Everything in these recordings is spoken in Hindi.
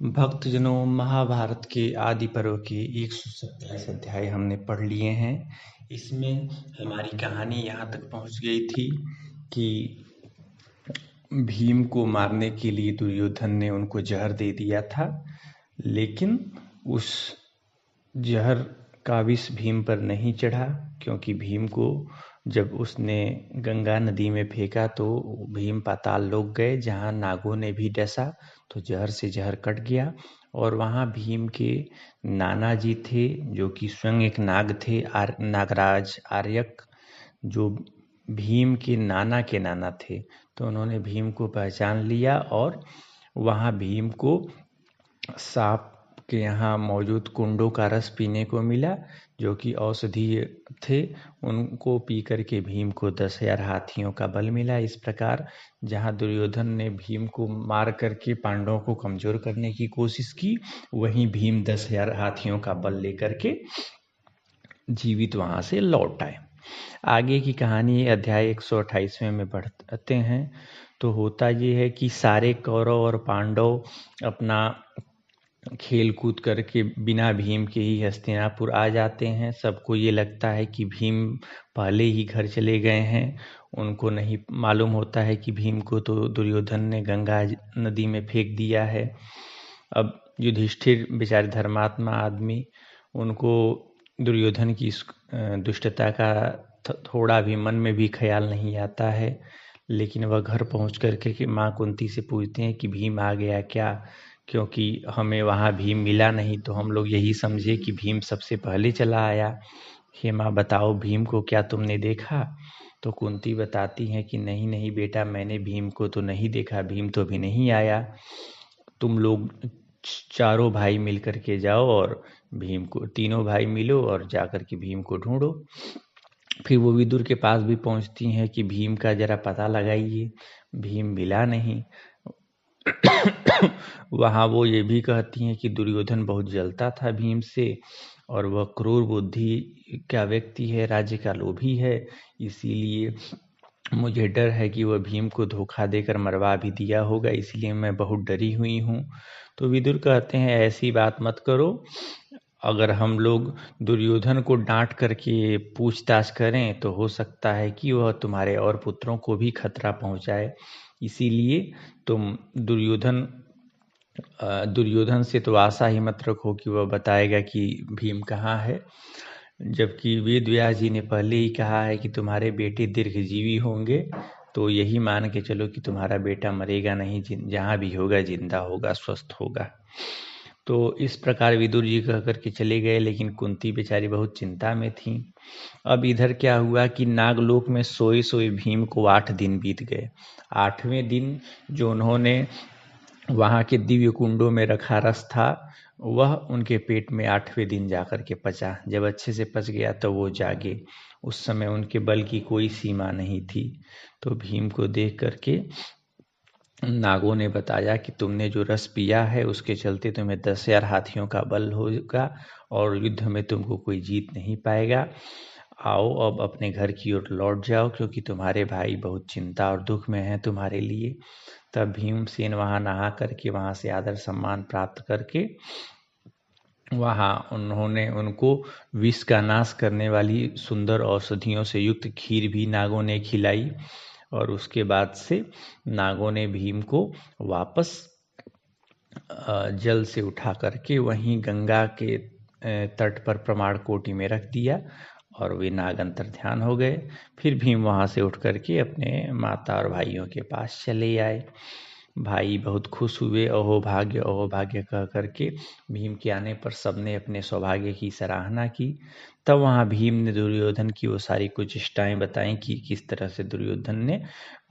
भक्तजनों, महाभारत के आदि पर्व के 127 अध्याय हमने पढ़ लिए हैं। इसमें हमारी कहानी यहाँ तक पहुँच गई थी कि भीम को मारने के लिए दुर्योधन ने उनको जहर दे दिया था, लेकिन उस जहर का विष भीम पर नहीं चढ़ा, क्योंकि भीम को जब उसने गंगा नदी में फेंका तो भीम पाताल लोक गए, जहाँ नागों ने भी डसा तो जहर से जहर कट गया। और वहाँ भीम के नाना जी थे, जो कि स्वयं एक नाग थे, नागराज आर्यक, जो भीम के नाना थे। तो उन्होंने भीम को पहचान लिया और वहाँ भीम को सांप के यहाँ मौजूद कुंडों का रस पीने को मिला, जो कि औषधीय थे। उनको पी करके भीम को 10,000 हाथियों का बल मिला। इस प्रकार जहाँ दुर्योधन ने भीम को मार करके पांडवों को कमजोर करने की कोशिश की, वहीं भीम 10,000 हाथियों का बल लेकर के जीवित वहाँ से लौट आए। आगे की कहानी अध्याय 128वें में बढ़ते हैं। तो होता ये है कि सारे कौरव और पांडव अपना खेल कूद करके बिना भीम के ही हस्तिनापुर आ जाते हैं। सबको ये लगता है कि भीम पहले ही घर चले गए हैं। उनको नहीं मालूम होता है कि भीम को तो दुर्योधन ने गंगा नदी में फेंक दिया है। अब युधिष्ठिर बेचारे धर्मात्मा आदमी, उनको दुर्योधन की इस दुष्टता का थोड़ा भी मन में भी ख्याल नहीं आता है। लेकिन वह घर पहुंच करके माँ कुंती से पूछते हैं कि भीम आ गया क्या, क्योंकि हमें वहाँ भीम मिला नहीं, तो हम लोग यही समझे कि भीम सबसे पहले चला आया। हे माँ, बताओ भीम को क्या तुमने देखा? तो कुंती बताती हैं कि नहीं नहीं बेटा, मैंने भीम को तो नहीं देखा, भीम तो अभी नहीं आया। तुम लोग चारों भाई मिल करके जाओ और भीम को, तीनों भाई मिलो और जा कर के भीम को ढूंढो। फिर वो विदुर के पास भी पहुंचती हैं कि भीम का जरा पता लगाइए, भीम मिला नहीं। वहाँ वो ये भी कहती हैं कि दुर्योधन बहुत जलता था भीम से, और वह क्रूर बुद्धि का व्यक्ति है, राज्य का लोभी है, इसीलिए मुझे डर है कि वह भीम को धोखा देकर मरवा भी दिया होगा, इसलिए मैं बहुत डरी हुई हूँ। तो विदुर कहते हैं ऐसी बात मत करो। अगर हम लोग दुर्योधन को डांट करके पूछताछ करें तो हो सकता है कि वह तुम्हारे और पुत्रों को भी खतरा पहुंचाए। इसीलिए तुम दुर्योधन से तो आशा ही मत रखो कि वह बताएगा कि भीम कहाँ है। जबकि वेद व्यास जी ने पहले ही कहा है कि तुम्हारे बेटे दीर्घजीवी होंगे, तो यही मान के चलो कि तुम्हारा बेटा मरेगा नहीं, जहाँ भी होगा जिंदा होगा, स्वस्थ होगा। तो इस प्रकार विदुर जी कह करके चले गए, लेकिन कुंती बेचारी बहुत चिंता में थी। अब इधर क्या हुआ कि नागलोक में सोए सोए भीम को 8 दिन बीत गए। 8वें दिन जो उन्होंने वहाँ के दिव्य कुंडों में रखा रस था, वह उनके पेट में 8वें दिन जाकर के पचा। जब अच्छे से पच गया तो वो जागे। उस समय उनके बल की कोई सीमा नहीं थी। तो भीम को देख करके नागों ने बताया कि तुमने जो रस पिया है उसके चलते तुम्हें 10,000 हाथियों का बल होगा और युद्ध में तुमको कोई जीत नहीं पाएगा। आओ अब अपने घर की ओर लौट जाओ, क्योंकि तुम्हारे भाई बहुत चिंता और दुख में हैं तुम्हारे लिए। तब भीमसेन वहाँ नहा करके, वहाँ से आदर सम्मान प्राप्त करके, वहाँ उन्होंने उनको विष का नाश करने वाली सुंदर औषधियों से युक्त खीर भी नागों ने खिलाई। और उसके बाद से नागों ने भीम को वापस जल से उठा करके वहीं गंगा के तट पर प्रमाण कोटि में रख दिया और वे नाग अंतर ध्यान हो गए। फिर भीम वहाँ से उठ करके अपने माता और भाइयों के पास चले आए। भाई बहुत खुश हुए, अहो भाग्य कह करके भीम के आने पर सबने अपने सौभाग्य की सराहना की। तब वहाँ भीम ने दुर्योधन की वो सारी कुचेष्टाएं बताई कि किस तरह से दुर्योधन ने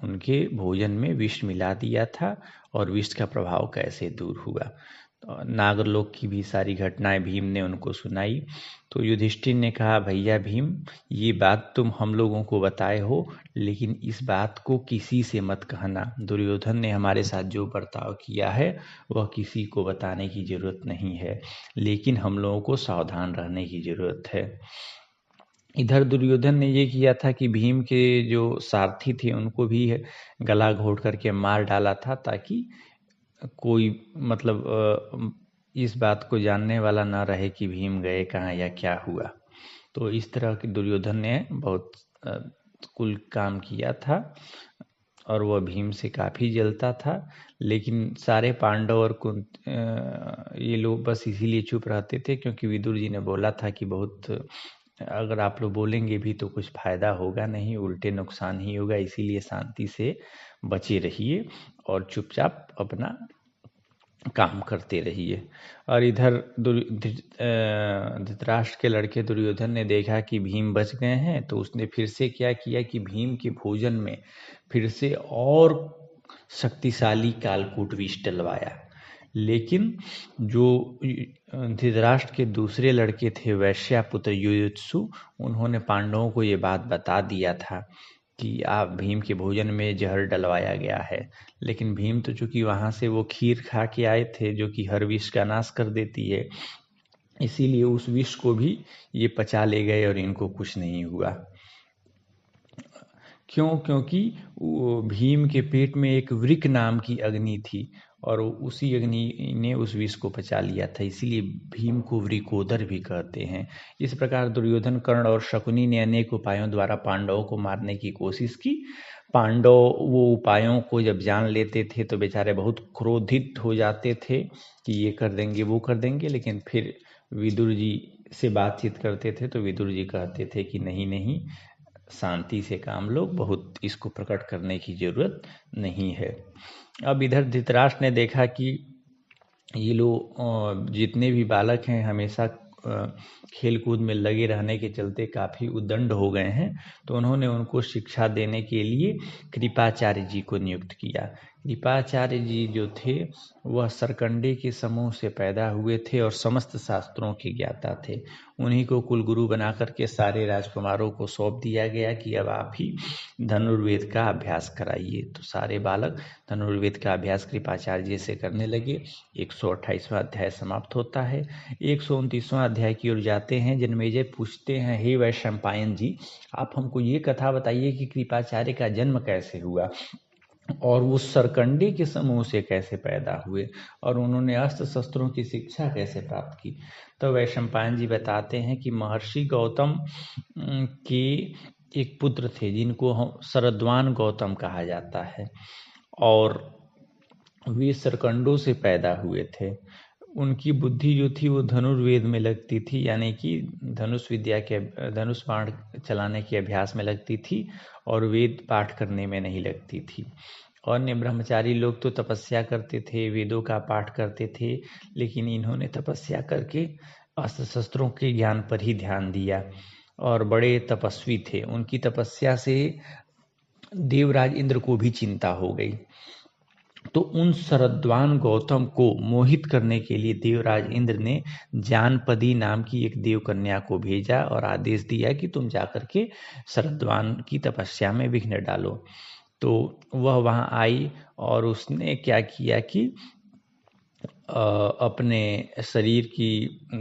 उनके भोजन में विष मिला दिया था और विष का प्रभाव कैसे दूर हुआ। नागलोक की भी सारी घटनाएं भीम ने उनको सुनाई। तो युधिष्ठिर ने कहा, भैया भीम, ये बात तुम हम लोगों को बताए हो, लेकिन इस बात को किसी से मत कहना। दुर्योधन ने हमारे साथ जो बर्ताव किया है वह किसी को बताने की जरूरत नहीं है, लेकिन हम लोगों को सावधान रहने की जरूरत है। इधर दुर्योधन ने ये किया था कि भीम के जो सारथी थे उनको भी गला घोट करके मार डाला था, ताकि कोई मतलब इस बात को जानने वाला ना रहे कि भीम गए कहाँ या क्या हुआ। तो इस तरह की दुर्योधन ने बहुत कुल काम किया था और वह भीम से काफ़ी जलता था। लेकिन सारे पांडव और ये लोग बस इसीलिए चुप रहते थे क्योंकि विदुर जी ने बोला था कि बहुत अगर आप लोग बोलेंगे भी तो कुछ फायदा होगा नहीं, उल्टे नुकसान ही होगा, इसीलिए शांति से बचे रहिए और चुपचाप अपना काम करते रहिए। और इधर धृतराष्ट्र के लड़के दुर्योधन ने देखा कि भीम बच गए हैं, तो उसने फिर से क्या किया कि भीम के भोजन में फिर से और शक्तिशाली कालकूट विष डलवाया। लेकिन जो धृतराष्ट्र के दूसरे लड़के थे वैश्यापुत्र युयुत्सु, उन्होंने पांडवों को ये बात बता दिया था कि आप भीम के भोजन में जहर डलवाया गया है। लेकिन भीम तो चूंकि वहाँ से वो खीर खा के आए थे जो कि हर विष का नाश कर देती है, इसीलिए उस विष को भी ये पचा ले गए और इनको कुछ नहीं हुआ। क्यों? क्योंकि भीम के पेट में एक वृक नाम की अग्नि थी और उसी अग्नि ने उस विष को पचा लिया था, इसीलिए भीम को वृकोदर भी कहते हैं। इस प्रकार दुर्योधन, कर्ण और शकुनी ने अनेक उपायों द्वारा पांडवों को मारने की कोशिश की। पांडव वो उपायों को जब जान लेते थे तो बेचारे बहुत क्रोधित हो जाते थे कि ये कर देंगे वो कर देंगे, लेकिन फिर विदुर जी से बातचीत करते थे तो विदुर जी कहते थे कि नहीं नहीं, शांति से काम लो, बहुत इसको प्रकट करने की जरूरत नहीं है। अब इधर धृतराष्ट्र ने देखा कि ये लोग जितने भी बालक हैं हमेशा खेल कूद में लगे रहने के चलते काफ़ी उद्दंड हो गए हैं, तो उन्होंने उनको शिक्षा देने के लिए कृपाचार्य जी को नियुक्त किया। कृपाचार्य जी जो थे वह सरकंडे के समूह से पैदा हुए थे और समस्त शास्त्रों के ज्ञाता थे। उन्हीं को कुलगुरु बना करके सारे राजकुमारों को सौंप दिया गया कि अब आप ही धनुर्वेद का अभ्यास कराइए। तो सारे बालक धनुर्वेद का अभ्यास कृपाचार्य जी से करने लगे। 128वां अध्याय समाप्त होता है। 129वां अध्याय की ओर जाते हैं। जन्मेजय पूछते हैं, हे वैशंपायन जी, आप हमको ये कथा बताइए कि कृपाचार्य का जन्म कैसे हुआ और वो सरकंडे के समूह से कैसे पैदा हुए और उन्होंने अस्त्र शस्त्रों की शिक्षा कैसे प्राप्त की। तो वैशंपायन जी बताते हैं कि महर्षि गौतम के एक पुत्र थे जिनको हम शरद्वान गौतम कहा जाता है और वे सरकंडों से पैदा हुए थे। उनकी बुद्धि जो थी वो धनुर्वेद में लगती थी, यानी कि धनुष विद्या के धनुष बाण चलाने के अभ्यास में लगती थी और वेद पाठ करने में नहीं लगती थी। अन्य ब्रह्मचारी लोग तो तपस्या करते थे, वेदों का पाठ करते थे, लेकिन इन्होंने तपस्या करके अस्त्र शस्त्रों के ज्ञान पर ही ध्यान दिया और बड़े तपस्वी थे। उनकी तपस्या से देवराज इंद्र को भी चिंता हो गई। तो उन शरद्वान गौतम को मोहित करने के लिए देवराज इंद्र ने जानपदी नाम की एक देव कन्या को भेजा और आदेश दिया कि तुम जाकर के शरद्वान की तपस्या में विघ्न डालो। तो वह वहां आई और उसने क्या किया कि अपने शरीर की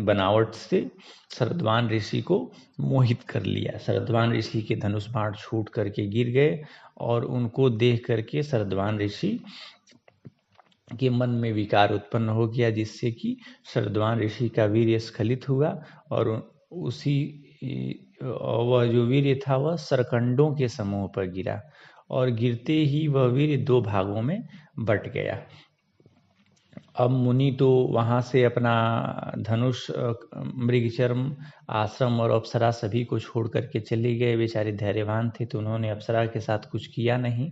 बनावट से शरद्वान ऋषि को मोहित कर लिया। शरद्वान ऋषि के धनुष बाण छूट करके गिर गए और उनको देख करके शरद्वान ऋषि के मन में विकार उत्पन्न हो गया, जिससे कि शरद्वान ऋषि का वीर्य स्खलित हुआ और वह जो वीर्य था वह सरकंडों के समूह पर गिरा और गिरते ही वह वीर्य 2 भागों में बट गया। अब मुनि तो वहाँ से अपना धनुष, मृगचर्म, आश्रम और अप्सरा सभी को छोड़ करके चले गए। बेचारे धैर्यवान थे तो उन्होंने अप्सरा के साथ कुछ किया नहीं,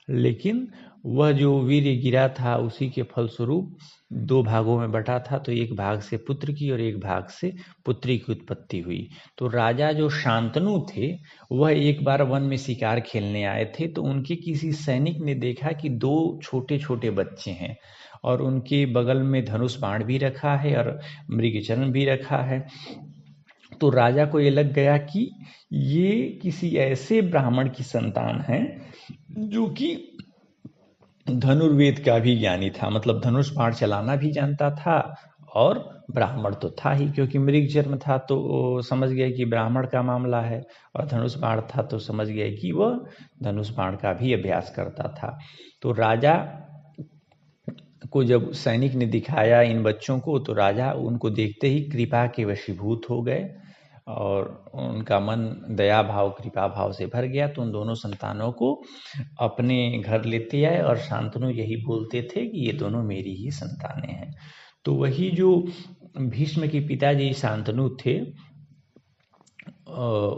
लेकिन वह जो वीर्य गिरा था उसी के फलस्वरूप 2 भागों में बटा था। तो एक भाग से पुत्र की और एक भाग से पुत्री की उत्पत्ति हुई। तो राजा जो शांतनु थे वह एक बार वन में शिकार खेलने आए थे, तो उनके किसी सैनिक ने देखा कि 2 छोटे छोटे बच्चे हैं और उनके बगल में धनुष बाण भी रखा है और मृगचर्म भी रखा है। तो राजा को ये लग गया कि ये किसी ऐसे ब्राह्मण की संतान है जो कि धनुर्वेद का भी ज्ञानी था, मतलब धनुष बाण चलाना भी जानता था और ब्राह्मण तो था ही, क्योंकि मृग जन्म था तो समझ गए कि ब्राह्मण का मामला है, और धनुष बाण था तो समझ गए कि वह धनुष बाण का भी अभ्यास करता था। तो राजा को जब सैनिक ने दिखाया इन बच्चों को, तो राजा उनको देखते ही कृपा के वशीभूत हो गए और उनका मन दया भाव कृपा भाव से भर गया। तो उन दोनों संतानों को अपने घर लेते आए और शांतनु यही बोलते थे कि ये दोनों मेरी ही संतानें हैं। तो वही जो भीष्म के पिताजी शांतनु थे,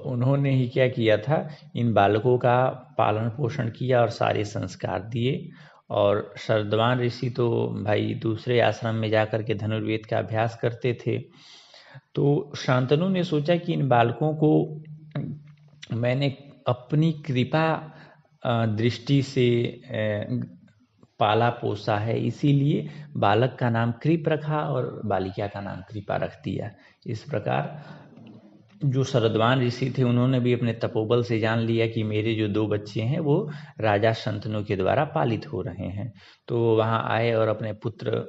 उन्होंने ही क्या किया था, इन बालकों का पालन पोषण किया और सारे संस्कार दिए। और शरद्वान ऋषि तो भाई दूसरे आश्रम में जाकर के धनुर्वेद का अभ्यास करते थे। तो शांतनु ने सोचा कि इन बालकों को मैंने अपनी कृपा दृष्टि से पाला पोसा है, इसीलिए बालक का नाम कृप रखा और बालिका का नाम कृपा रख दिया। इस प्रकार जो शरद्वान ऋषि थे उन्होंने भी अपने तपोबल से जान लिया कि मेरे जो 2 बच्चे हैं वो राजा शंतनु के द्वारा पालित हो रहे हैं। तो वहाँ आए और अपने पुत्र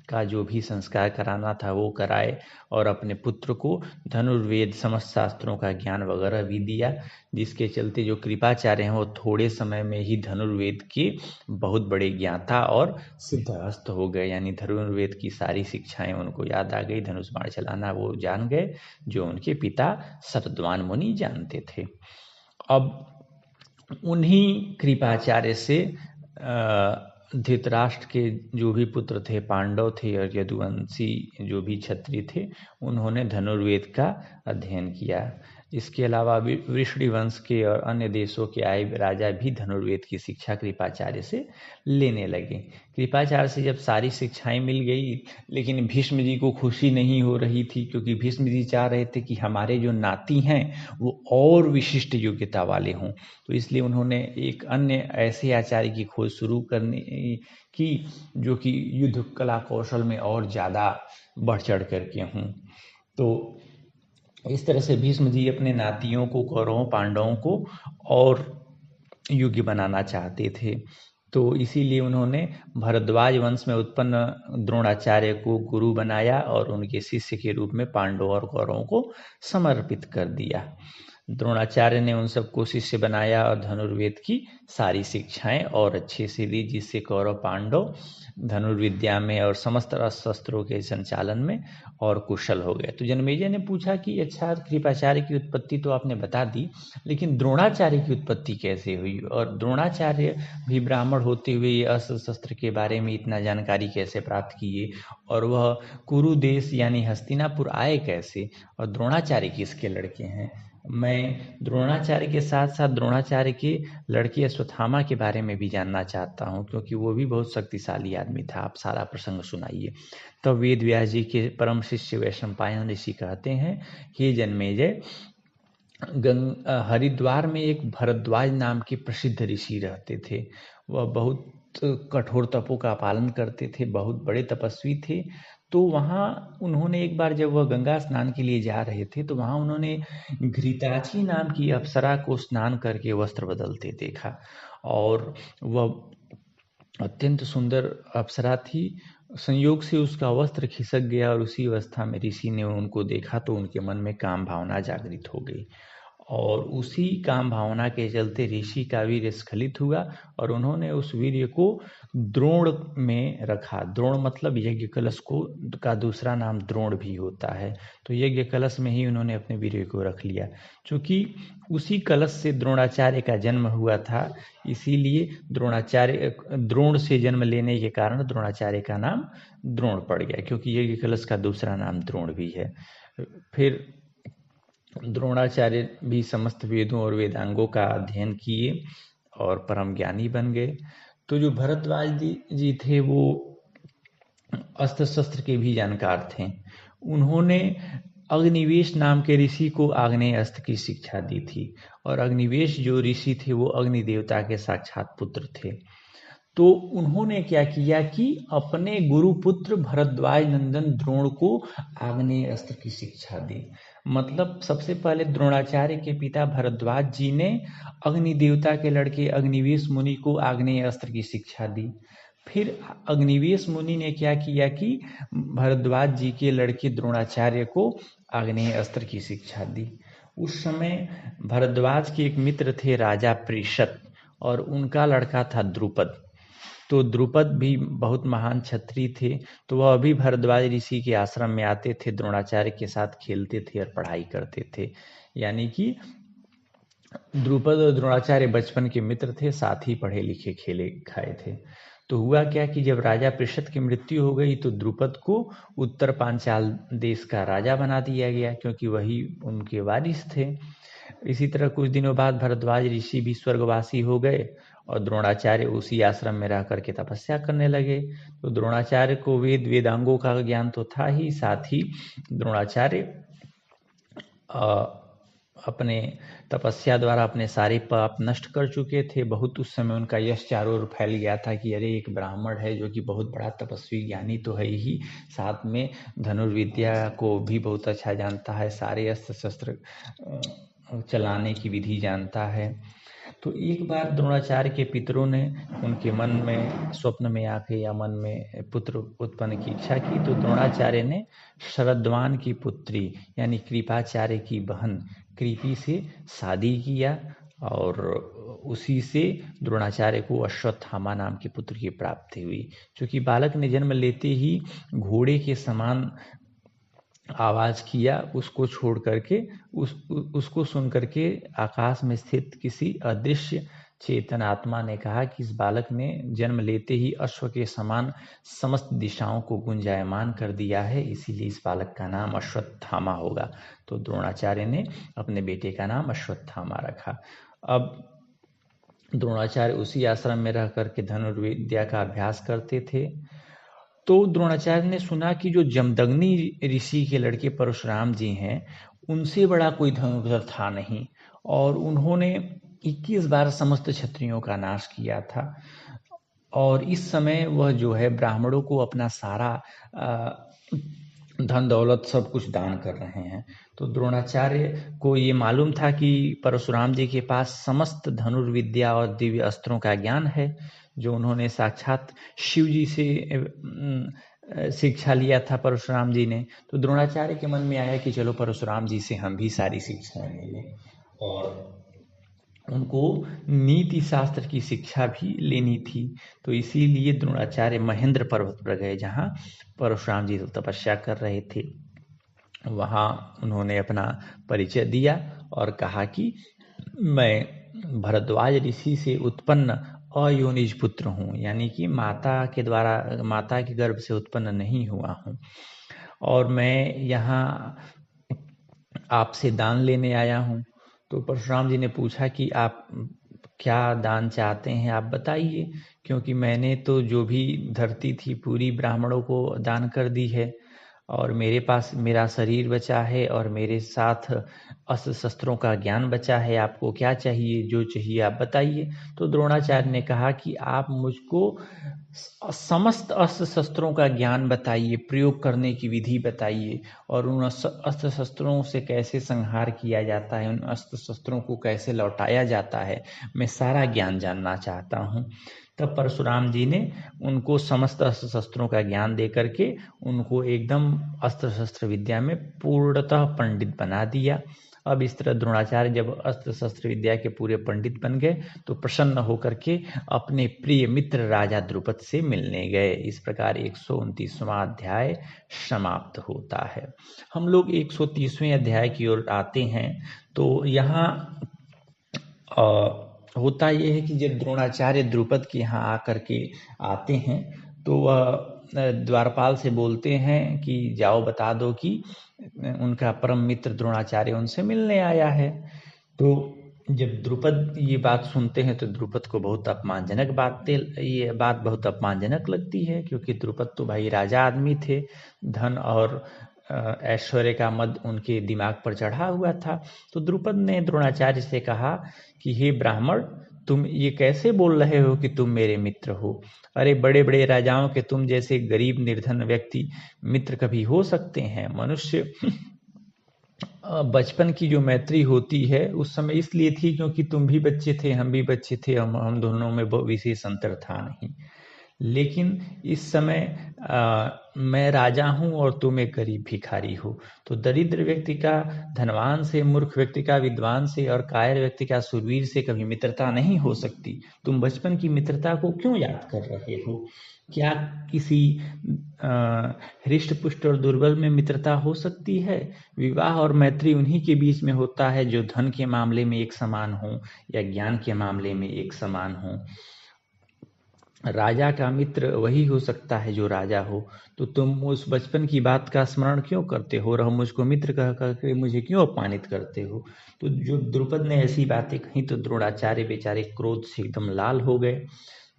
का जो भी संस्कार कराना था वो कराए और अपने पुत्र को धनुर्वेद समस्त शास्त्रों का ज्ञान वगैरह भी दिया, जिसके चलते जो कृपाचार्य हैं वो थोड़े समय में ही धनुर्वेद के बहुत बड़े ज्ञाता और सिद्धहस्त हो गए। यानी धनुर्वेद की सारी शिक्षाएं उनको याद आ गई, धनुष बाण चलाना वो जान गए जो उनके पिता शरद्वान मुनि जानते थे। अब उन्हीं कृपाचार्य से धृतराष्ट्र के जो भी पुत्र थे, पांडव थे और यदुवंशी जो भी क्षत्रिय थे, उन्होंने धनुर्वेद का अध्ययन किया। इसके अलावा वृषणी वंश के और अन्य देशों के आए राजा भी धनुर्वेद की शिक्षा कृपाचार्य से लेने लगे। कृपाचार्य से जब सारी शिक्षाएं मिल गई, लेकिन भीष्म जी को खुशी नहीं हो रही थी, क्योंकि भीष्म जी चाह रहे थे कि हमारे जो नाती हैं वो और विशिष्ट योग्यता वाले हों। तो इसलिए उन्होंने एक अन्य ऐसे आचार्य की खोज शुरू करने की जो कि युद्ध कला कौशल में और ज़्यादा बढ़ चढ़ करके हों। तो इस तरह से भीष्म जी अपने नातियों को, कौरवों पांडवों को और योग्य बनाना चाहते थे। तो इसीलिए उन्होंने भरद्वाज वंश में उत्पन्न द्रोणाचार्य को गुरु बनाया और उनके शिष्य के रूप में पांडवों और कौरवों को समर्पित कर दिया। द्रोणाचार्य ने उन सबको शिष्य बनाया और धनुर्वेद की सारी शिक्षाएं और अच्छे से दी, जिससे कौरव पांडव धनुर्विद्या में और समस्त शस्त्रों के संचालन में और कुशल हो गए। तो जन्मेजय ने पूछा कि अच्छा, कृपाचार्य की उत्पत्ति तो आपने बता दी, लेकिन द्रोणाचार्य की उत्पत्ति कैसे हुई, और द्रोणाचार्य भी ब्राह्मण होते हुए ये अस्त्र शस्त्र के बारे में इतना जानकारी कैसे प्राप्त किए, और वह कुरु देश यानी हस्तिनापुर आए कैसे, और द्रोणाचार्य किसके लड़के हैं। मैं द्रोणाचार्य के साथ साथ द्रोणाचार्य के लड़के अश्वत्थामा के बारे में भी जानना चाहता हूँ, क्योंकि वो भी बहुत शक्तिशाली आदमी था। आप सारा प्रसंग सुनाइए। तो वेद व्यास जी के परम शिष्य वैशंपायन ऋषि कहते हैं, हे जन्मेजय, हरिद्वार में एक भरद्वाज नाम के प्रसिद्ध ऋषि रहते थे। वह बहुत कठोर तपों का पालन करते थे, बहुत बड़े तपस्वी थे। तो वहाँ उन्होंने एक बार जब वह गंगा स्नान के लिए जा रहे थे, तो वहाँ उन्होंने घृताची नाम की अप्सरा को स्नान करके वस्त्र बदलते देखा, और वह अत्यंत सुंदर अप्सरा थी। संयोग से उसका वस्त्र खिसक गया और उसी अवस्था में ऋषि ने उनको देखा तो उनके मन में काम भावना जागृत हो गई, और उसी काम भावना के चलते ऋषि का वीर्य स्खलित हुआ और उन्होंने उस वीर्य को द्रोण में रखा। द्रोण मतलब यज्ञ कलश को का दूसरा नाम द्रोण भी होता है। तो यज्ञ कलश में ही उन्होंने अपने वीर्य को रख लिया। चूंकि उसी कलश से द्रोणाचार्य का जन्म हुआ था, इसीलिए द्रोण से जन्म लेने के कारण द्रोणाचार्य का नाम द्रोण पड़ गया, क्योंकि यज्ञ कलश का दूसरा नाम द्रोण भी है। फिर द्रोणाचार्य भी समस्त वेदों और वेदांगों का अध्ययन किए और परम ज्ञानी बन गए। तो जो भरद्वाज जी थे वो अस्त्र शस्त्र के भी जानकार थे। उन्होंने अग्निवेश नाम के ऋषि को आग्नेय अस्त्र की शिक्षा दी थी, और अग्निवेश जो ऋषि थे वो अग्नि देवता के साक्षात पुत्र थे। तो उन्होंने क्या किया कि अपने गुरुपुत्र भरद्वाज नंदन द्रोण को आग्नेय अस्त्र की शिक्षा दी। मतलब सबसे पहले द्रोणाचार्य के पिता भरद्वाज जी ने अग्नि देवता के लड़के अग्निवेश मुनि को आग्नेय अस्त्र की शिक्षा दी। फिर अग्निवेश मुनि ने क्या किया कि भरद्वाज जी के लड़के द्रोणाचार्य को आग्नेय अस्त्र की शिक्षा दी। उस समय भरद्वाज के एक मित्र थे राजा प्रीषत, और उनका लड़का था द्रुपद। तो द्रुपद भी बहुत महान क्षत्रिय थे, तो वह भी भरद्वाज ऋषि के आश्रम में आते थे, द्रोणाचार्य के साथ खेलते थे और पढ़ाई करते थे। यानी कि द्रुपद और द्रोणाचार्य बचपन के मित्र थे, साथ ही पढ़े लिखे खेले खाए थे। तो हुआ क्या कि जब राजा पृषद की मृत्यु हो गई तो द्रुपद को उत्तर पांचाल देश का राजा बना दिया गया, क्योंकि वही उनके वारिस थे। इसी तरह कुछ दिनों बाद भरद्वाज ऋषि भी स्वर्गवासी हो गए और द्रोणाचार्य उसी आश्रम में रह करके तपस्या करने लगे। तो द्रोणाचार्य को वेदांगों का ज्ञान तो था ही, साथ ही द्रोणाचार्य अपने तपस्या द्वारा अपने सारे पाप नष्ट कर चुके थे। बहुत उस समय उनका यश चारों ओर फैल गया था कि अरे एक ब्राह्मण है जो कि बहुत बड़ा तपस्वी ज्ञानी तो है ही, साथ में धनुर्विद्या को भी बहुत अच्छा जानता है, सारे अस्त्र शस्त्र चलाने की विधि जानता है। तो एक बार द्रोणाचार्य के पितरों ने उनके मन में स्वप्न में आके या मन में पुत्र उत्पन्न की इच्छा की, तो द्रोणाचार्य ने शरद्वान की पुत्री यानी कृपाचार्य की बहन कृपि से शादी किया और उसी से द्रोणाचार्य को अश्वत्थामा नाम के पुत्र की प्राप्ति हुई। चूंकि बालक ने जन्म लेते ही घोड़े के समान आवाज किया, उसको छोड़ करके उसको सुन करके आकाश में स्थित किसी अदृश्य चेतन आत्मा ने कहा कि इस बालक ने जन्म लेते ही अश्व के समान समस्त दिशाओं को गुंजायमान कर दिया है, इसीलिए इस बालक का नाम अश्वत्थामा होगा। तो द्रोणाचार्य ने अपने बेटे का नाम अश्वत्थामा रखा। अब द्रोणाचार्य उसी आश्रम में रह करके धनुर्विद्या का अभ्यास करते थे। तो द्रोणाचार्य ने सुना कि जो जमदग्नि ऋषि के लड़के परशुराम जी हैं, उनसे बड़ा कोई धनुर्धर था नहीं, और उन्होंने 21 बार समस्त क्षत्रियों का नाश किया था। और इस समय वह जो है ब्राह्मणों को अपना सारा धन दौलत सब कुछ दान कर रहे हैं। तो द्रोणाचार्य को ये मालूम था कि परशुराम जी के पास समस्त धनुर्विद्या और दिव्य अस्त्रों का ज्ञान है, जो उन्होंने साक्षात शिव जी से शिक्षा लिया था परशुराम जी ने। तो द्रोणाचार्य के मन में आया कि चलो परशुराम जी से हम भी सारी शिक्षाएं ले लें, और उनको नीति शास्त्र की शिक्षा भी लेनी थी। तो इसीलिए द्रोणाचार्य महेंद्र पर्वत पर गए, जहाँ परशुराम जी तपस्या कर रहे थे। वहाँ उन्होंने अपना परिचय दिया और कहा कि मैं भरद्वाज ऋषि से उत्पन्न अयोनिज पुत्र हूँ, यानी कि माता के गर्भ से उत्पन्न नहीं हुआ हूँ, और मैं यहाँ आपसे दान लेने आया हूँ। तो परशुराम जी ने पूछा कि आप क्या दान चाहते हैं, आप बताइए, क्योंकि मैंने तो जो भी धरती थी पूरी ब्राह्मणों को दान कर दी है, और मेरे पास मेरा शरीर बचा है और मेरे साथ अस्त्र शस्त्रों का ज्ञान बचा है। आपको क्या चाहिए, जो चाहिए आप बताइए। तो द्रोणाचार्य ने कहा कि आप मुझको समस्त अस्त्र शस्त्रों का ज्ञान बताइए, प्रयोग करने की विधि बताइए, और उन अस्त्र शस्त्रों से कैसे संहार किया जाता है, उन अस्त्र शस्त्रों को कैसे लौटाया जाता है, मैं सारा ज्ञान जानना चाहता हूँ। तब परशुराम जी ने उनको समस्त अस्त्र शस्त्रों का ज्ञान दे करके उनको एकदम अस्त्र शस्त्र विद्या में पूर्णतः पंडित बना दिया। अब इस तरह द्रोणाचार्य जब अस्त्र शस्त्र विद्या के पूरे पंडित बन गए तो प्रसन्न होकर के अपने प्रिय मित्र राजा द्रुपद से मिलने गए। इस प्रकार 129वां अध्याय समाप्त होता है। हम लोग 130वें अध्याय की ओर आते हैं। तो यहाँ होता यह है कि जब द्रोणाचार्य द्रुपद के यहाँ आकर के आते हैं तो वह द्वारपाल से बोलते हैं कि जाओ बता दो कि उनका परम मित्र द्रोणाचार्य उनसे मिलने आया है। तो जब द्रुपद ये बात सुनते हैं तो द्रुपद को बहुत अपमानजनक ये बात बहुत अपमानजनक लगती है, क्योंकि द्रुपद तो भाई राजा आदमी थे, धन और ऐश्वर्य का मद उनके दिमाग पर चढ़ा हुआ था। तो द्रुपद ने द्रोणाचार्य से कहा कि हे ब्राह्मण, तुम ये कैसे बोल रहे हो कि तुम मेरे मित्र हो? अरे बड़े बड़े राजाओं के तुम जैसे गरीब निर्धन व्यक्ति मित्र कभी हो सकते हैं? मनुष्य बचपन की जो मैत्री होती है उस समय इसलिए थी क्योंकि तुम भी बच्चे थे, हम भी बच्चे थे, हम दोनों में विशेष अंतर था नहीं। लेकिन इस समय मैं राजा हूँ और तुम एक गरीब भिखारी हो। तो दरिद्र व्यक्ति का धनवान से, मूर्ख व्यक्ति का विद्वान से और कायर व्यक्ति का शूरवीर से कभी मित्रता नहीं हो सकती। तुम बचपन की मित्रता को क्यों याद कर रहे हो? क्या किसी हृष्ट पुष्ट और दुर्बल में मित्रता हो सकती है? विवाह और मैत्री उन्हीं के बीच में होता है जो धन के मामले में एक समान हो या ज्ञान के मामले में एक समान हो। राजा का मित्र वही हो सकता है जो राजा हो। तो तुम उस बचपन की बात का स्मरण क्यों करते हो और मुझको मित्र कह करके मुझे क्यों अपमानित करते हो? तो जो द्रुपद ने ऐसी बातें कही तो द्रोणाचार्य बेचारे क्रोध से एकदम लाल हो गए।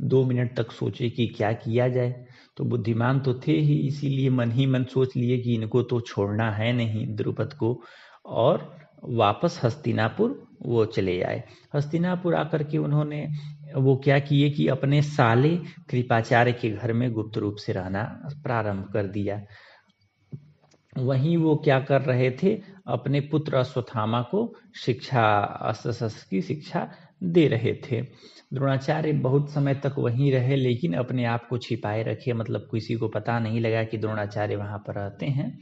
2 मिनट तक सोचे कि क्या किया जाए। तो बुद्धिमान तो थे ही, इसीलिए मन ही मन सोच लिए कि इनको तो छोड़ना है नहीं द्रुपद को, और वापस हस्तिनापुर वो चले आए। हस्तिनापुर आकर के उन्होंने वो क्या किए कि अपने साले कृपाचार्य के घर में गुप्त रूप से रहना प्रारंभ कर दिया। वहीं वो क्या कर रहे थे, अपने पुत्र अश्वत्थामा को अस्त्र शस्त्र की शिक्षा दे रहे थे। द्रोणाचार्य बहुत समय तक वहीं रहे, लेकिन अपने आप को छिपाए रखे, मतलब किसी को पता नहीं लगा कि द्रोणाचार्य वहां पर रहते हैं।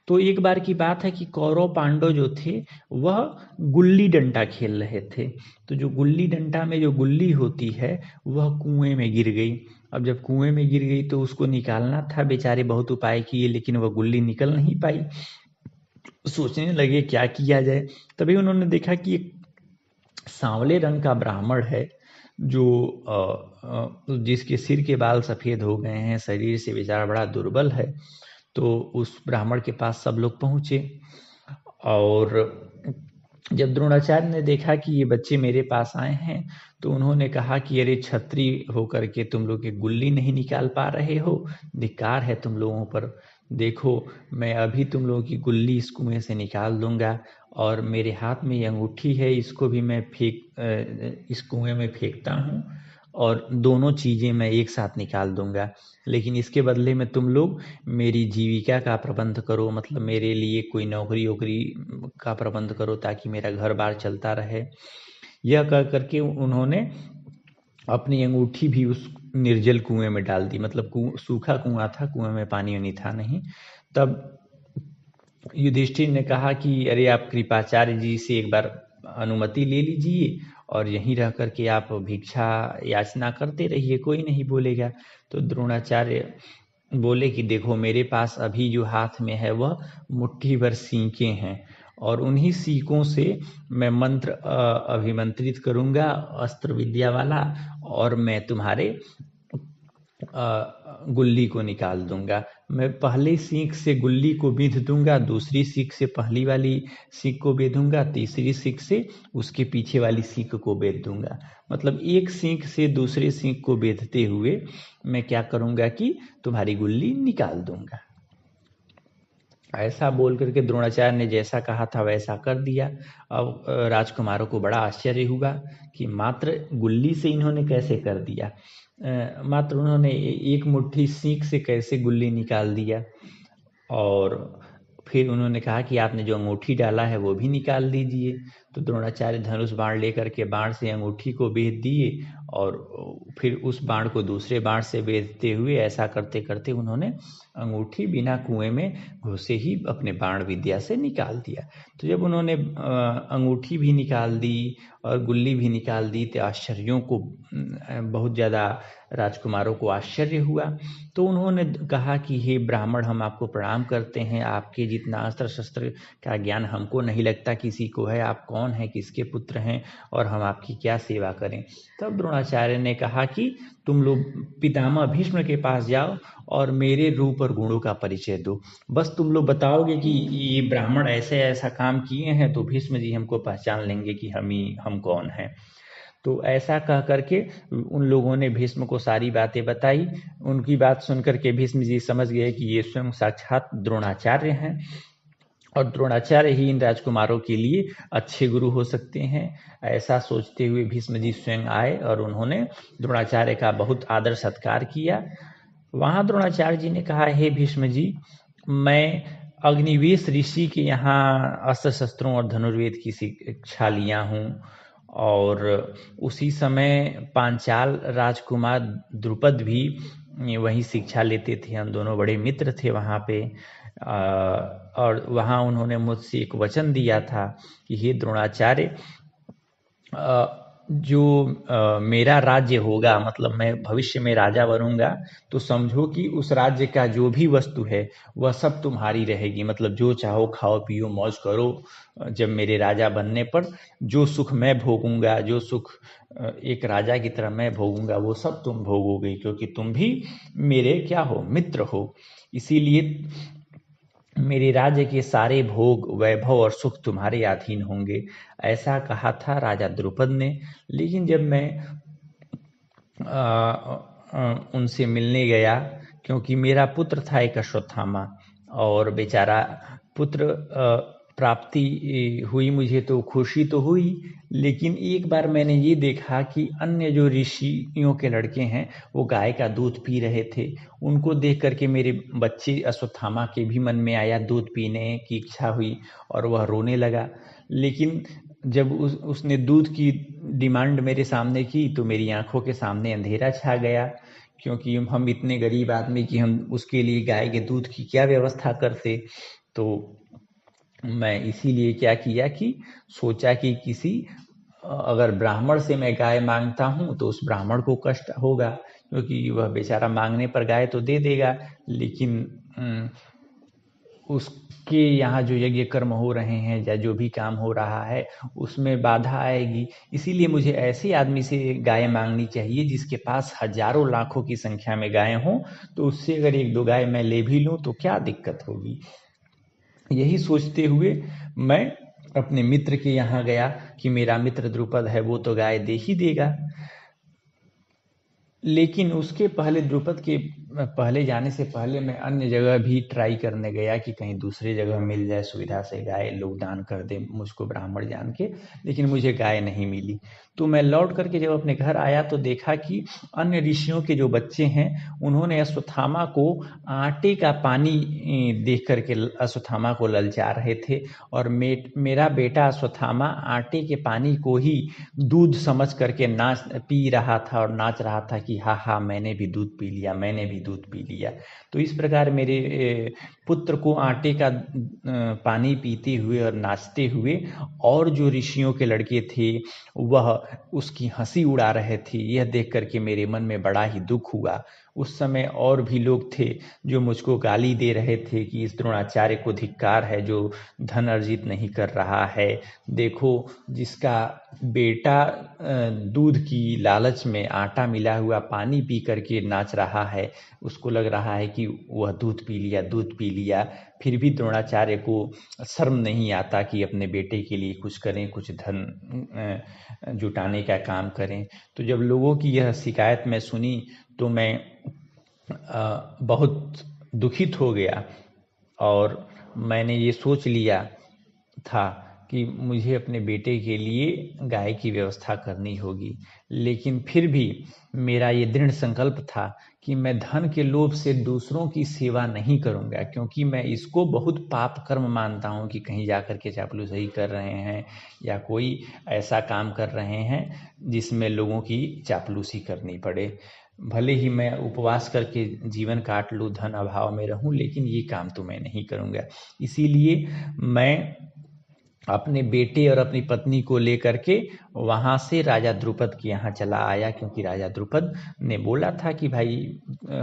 तो एक बार की बात है कि कौरव पांडव जो थे वह गुल्ली डंडा खेल रहे थे। तो जो गुल्ली डंडा में जो गुल्ली होती है वह कुएं में गिर गई। अब जब कुएं में गिर गई तो उसको निकालना था, बेचारे बहुत उपाय किए लेकिन वह गुल्ली निकल नहीं पाई। सोचने लगे क्या किया जाए। तभी उन्होंने देखा कि एक सांवले रंग का ब्राह्मण है जो जिसके सिर के बाल सफेद हो गए हैं, शरीर से बेचारा बड़ा दुर्बल है। तो उस ब्राह्मण के पास सब लोग पहुंचे, और जब द्रोणाचार्य ने देखा कि ये बच्चे मेरे पास आए हैं तो उन्होंने कहा कि अरे छत्री होकर के तुम लोग एक गुल्ली नहीं निकाल पा रहे हो, धिक्कार है तुम लोगों पर। देखो मैं अभी तुम लोगों की गुल्ली इस कुएं से निकाल दूंगा, और मेरे हाथ में ये अंगूठी है, इसको भी मैं इस कुएं में फेंकता हूँ, और दोनों चीजें मैं एक साथ निकाल दूंगा। लेकिन इसके बदले में तुम लोग मेरी जीविका का प्रबंध करो, मतलब मेरे लिए कोई नौकरी वोकरी का प्रबंध करो ताकि मेरा घर बार चलता रहे। यह कह करके उन्होंने अपनी अंगूठी भी उस निर्जल कुएं में डाल दी। मतलब सूखा कुआं था, कुएं में पानी वानी था नहीं। तब युधिष्ठिर ने कहा कि अरे आप कृपाचार्य जी से एक बार अनुमति ले लीजिए और यहीं रह करके आप भिक्षा याचना करते रहिए, कोई नहीं बोलेगा। तो द्रोणाचार्य बोले कि देखो मेरे पास अभी जो हाथ में है वह मुट्ठी भर सीकें हैं, और उन्हीं सीकों से मैं मंत्र अभिमंत्रित करूंगा अस्त्र विद्या वाला, और मैं तुम्हारे गुल्ली को निकाल दूंगा। मैं पहले सीख से गुल्ली को बीध दूंगा, दूसरी सीख से पहली वाली सीख को बेधूंगा, तीसरी सीख से उसके पीछे वाली सीख को बेध दूंगा। मतलब एक सीख से दूसरे सीख को बेधते हुए मैं क्या करूंगा कि तुम्हारी गुल्ली निकाल दूंगा। ऐसा बोल करके द्रोणाचार्य ने जैसा कहा था वैसा कर दिया। अब राजकुमारों को बड़ा आश्चर्य हुआ कि मात्र गुल्ली से इन्होंने कैसे कर दिया, मात्र उन्होंने एक मुट्ठी सीख से कैसे गुल्ली निकाल दिया। और फिर उन्होंने कहा कि आपने जो अंगूठी डाला है वो भी निकाल दीजिए। तो द्रोणाचार्य धनुष बाण लेकर के बाण से अंगूठी को बेध दिए, और फिर उस बाण को दूसरे बाण से बेधते हुए ऐसा करते करते उन्होंने अंगूठी बिना कुएं में घुसे ही अपने बाण विद्या से निकाल दिया। तो जब उन्होंने अंगूठी भी निकाल दी और गुल्ली भी निकाल दी तो आश्चर्यों को बहुत ज़्यादा राजकुमारों को आश्चर्य हुआ। तो उन्होंने कहा कि हे ब्राह्मण, हम आपको प्रणाम करते हैं, आपके जितना अस्त्र शस्त्र का ज्ञान हमको नहीं लगता किसी को है। आप कौन हैं, किसके पुत्र हैं, और हम आपकी क्या सेवा करें। तब द्रोणाचार्य ने कहा कि तुम लोग पितामह भीष्म के पास जाओ और मेरे रूप और गुणों का परिचय दो। बस तुम लोग बताओगे कि ये ब्राह्मण ऐसे ऐसा काम किए हैं तो भीष्म जी हमको पहचान लेंगे कि हम कौन हैं। तो ऐसा कह करके उन लोगों ने भीष्म को सारी बातें बताई। उनकी बात सुनकर के भीष्म जी समझ गए कि ये स्वयं साक्षात द्रोणाचार्य हैं, और द्रोणाचार्य ही इन राजकुमारों के लिए अच्छे गुरु हो सकते हैं। ऐसा सोचते हुए भीष्म जी स्वयं आए और उन्होंने द्रोणाचार्य का बहुत आदर सत्कार किया। वहां द्रोणाचार्य जी ने कहा, हे भीष्म जी, मैं अग्निवेश ऋषि के यहाँ अस्त्र शस्त्रों और धनुर्वेद की शिक्षा लिया हूँ, और उसी समय पांचाल राजकुमार द्रुपद भी वहीं शिक्षा लेते थे। हम दोनों बड़े मित्र थे वहाँ पे। और वहाँ उन्होंने मुझसे एक वचन दिया था कि हे द्रोणाचार्य, जो मेरा राज्य होगा, मतलब मैं भविष्य में राजा बनूंगा, तो समझो कि उस राज्य का जो भी वस्तु है वह सब तुम्हारी रहेगी। मतलब जो चाहो खाओ पियो मौज करो। जब मेरे राजा बनने पर जो सुख मैं भोगूंगा, जो सुख एक राजा की तरह मैं भोगूंगा, वो सब तुम भोगोगे, क्योंकि तुम भी मेरे क्या हो, मित्र हो। इसीलिए मेरे राज्य के सारे भोग वैभव और सुख तुम्हारे अधीन होंगे। ऐसा कहा था राजा द्रुपद ने। लेकिन जब मैं उनसे मिलने गया, क्योंकि मेरा पुत्र था एक अश्वत्थामा, और बेचारा पुत्र प्राप्ति हुई मुझे, तो खुशी तो हुई। लेकिन एक बार मैंने ये देखा कि अन्य जो ऋषियों के लड़के हैं वो गाय का दूध पी रहे थे। उनको देख करके मेरे बच्चे अश्वत्थामा के भी मन में आया, दूध पीने की इच्छा हुई और वह रोने लगा। लेकिन जब उसने दूध की डिमांड मेरे सामने की तो मेरी आंखों के सामने अंधेरा छा गया, क्योंकि हम इतने गरीब आदमी कि हम उसके लिए गाय के दूध की क्या व्यवस्था करते। तो मैं इसीलिए क्या किया कि सोचा कि किसी अगर ब्राह्मण से मैं गाय मांगता हूँ तो उस ब्राह्मण को कष्ट होगा, क्योंकि वह बेचारा मांगने पर गाय तो दे देगा, लेकिन उसके यहाँ जो यज्ञ कर्म हो रहे हैं या जो भी काम हो रहा है उसमें बाधा आएगी। इसीलिए मुझे ऐसे आदमी से गाय मांगनी चाहिए जिसके पास हजारों लाखों की संख्या में गायें हों, तो उससे अगर एक दो गाय मैं ले भी लूँ तो क्या दिक्कत होगी। यही सोचते हुए मैं अपने मित्र के यहाँ गया कि मेरा मित्र द्रुपद है, वो तो गाय दे ही देगा। लेकिन उसके पहले, द्रुपद के पहले जाने से पहले मैं अन्य जगह भी ट्राई करने गया कि कहीं दूसरी जगह मिल जाए सुविधा से, गाय लोग दान कर दे मुझको ब्राह्मण जान के, लेकिन मुझे गाय नहीं मिली। तो मैं लौट करके जब अपने घर आया तो देखा कि अन्य ऋषियों के जो बच्चे हैं उन्होंने अश्वत्थामा को आटे का पानी देख करके अश्वत्थामा को ललचा रहे थे, और मेरा बेटा अश्वत्थामा आटे के पानी को ही दूध समझ करके नाच पी रहा था और नाच रहा था कि हा हा मैंने भी दूध पी लिया, मैंने भी दूध पी लिया। तो इस प्रकार मेरे पुत्र को आटे का पानी पीते हुए और नाचते हुए और जो ऋषियों के लड़के थे वह उसकी हंसी उड़ा रहे थे। यह देख करके मेरे मन में बड़ा ही दुख हुआ। उस समय और भी लोग थे जो मुझको गाली दे रहे थे कि इस द्रोणाचार्य को धिक्कार है जो धन अर्जित नहीं कर रहा है। देखो जिसका बेटा दूध की लालच में आटा मिला हुआ पानी पी करके नाच रहा है, उसको लग रहा है कि वह दूध पी लिया, दूध पी लिया, फिर भी द्रोणाचार्य को शर्म नहीं आता कि अपने बेटे के लिए कुछ करें, कुछ धन जुटाने का काम करें। तो जब लोगों की यह शिकायत मैं सुनी तो मैं बहुत दुखित हो गया, और मैंने ये सोच लिया था कि मुझे अपने बेटे के लिए गाय की व्यवस्था करनी होगी। लेकिन फिर भी मेरा ये दृढ़ संकल्प था कि मैं धन के लोभ से दूसरों की सेवा नहीं करूंगा, क्योंकि मैं इसको बहुत पाप कर्म मानता हूँ कि कहीं जाकर के चापलूसी कर रहे हैं या कोई ऐसा काम कर रहे हैं जिसमें लोगों की चापलूसी करनी पड़े। भले ही मैं उपवास करके जीवन काट लूँ, धन अभाव में रहूं, लेकिन ये काम तो मैं नहीं करूंगा। इसीलिए मैं अपने बेटे और अपनी पत्नी को लेकर के वहाँ से राजा द्रुपद के यहाँ चला आया, क्योंकि राजा द्रुपद ने बोला था कि भाई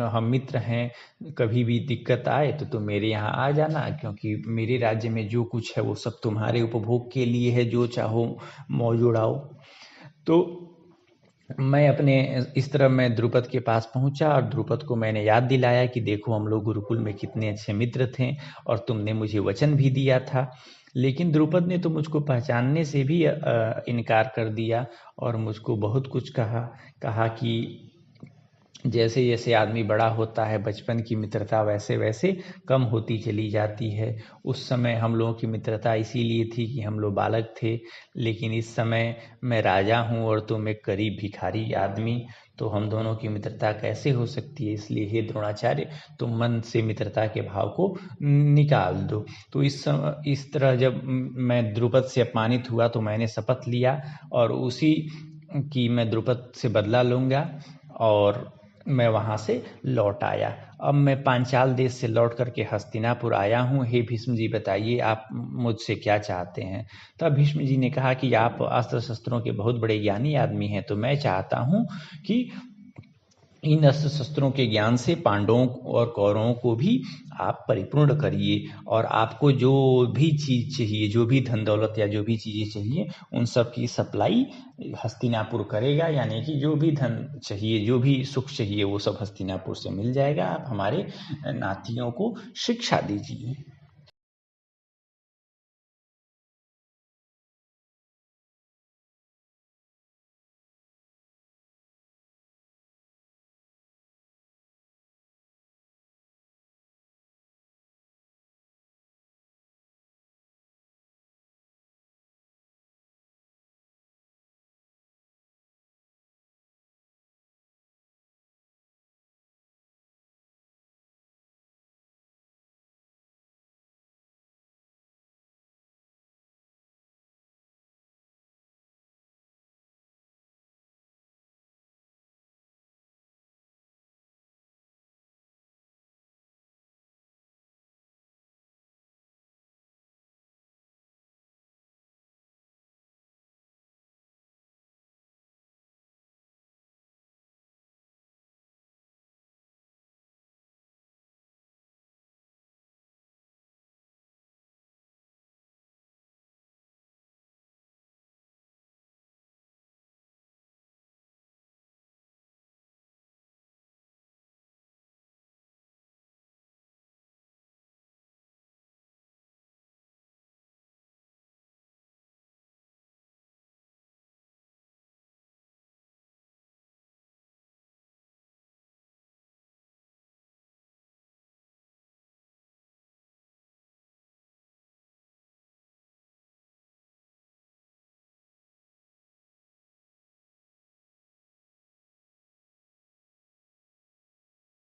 हम मित्र हैं, कभी भी दिक्कत आए तो तुम मेरे यहाँ आ जाना, क्योंकि मेरे राज्य में जो कुछ है वो सब तुम्हारे उपभोग के लिए है, जो चाहो मौज उड़ाओ। तो मैं अपने इस तरह मैं द्रुपद के पास पहुंचा और द्रुपद को मैंने याद दिलाया कि देखो हम लोग गुरुकुल में कितने अच्छे मित्र थे और तुमने मुझे वचन भी दिया था। लेकिन द्रुपद ने तो मुझको पहचानने से भी इनकार कर दिया और मुझको बहुत कुछ कहा कि जैसे जैसे आदमी बड़ा होता है बचपन की मित्रता वैसे वैसे कम होती चली जाती है। उस समय हम लोगों की मित्रता इसीलिए थी कि हम लोग बालक थे, लेकिन इस समय मैं राजा हूँ और तुम एक गरीब भिखारी आदमी, तो हम दोनों की मित्रता कैसे हो सकती है। इसलिए हे द्रोणाचार्य, तुम मन से मित्रता के भाव को निकाल दो। तो इस तरह जब मैं द्रुपद से अपमानित हुआ तो मैंने शपथ लिया और उसी की मैं द्रुपद से बदला लूँगा और मैं वहाँ से लौट आया। अब मैं पांचाल देश से लौट करके हस्तिनापुर आया हूँ। हे भीष्म जी, बताइए आप मुझसे क्या चाहते हैं। तब भीष्म जी ने कहा कि आप अस्त्र शस्त्रों के बहुत बड़े ज्ञानी आदमी हैं, तो मैं चाहता हूँ कि इन अस्त्र शस्त्रों के ज्ञान से पांडवों और कौरवों को भी आप परिपूर्ण करिए, और आपको जो भी चीज़ चाहिए, जो भी धन दौलत या जो भी चीज़ें चाहिए, उन सब की सप्लाई हस्तिनापुर करेगा। यानी कि जो भी धन चाहिए, जो भी सुख चाहिए, वो सब हस्तिनापुर से मिल जाएगा। आप हमारे नातियों को शिक्षा दीजिए।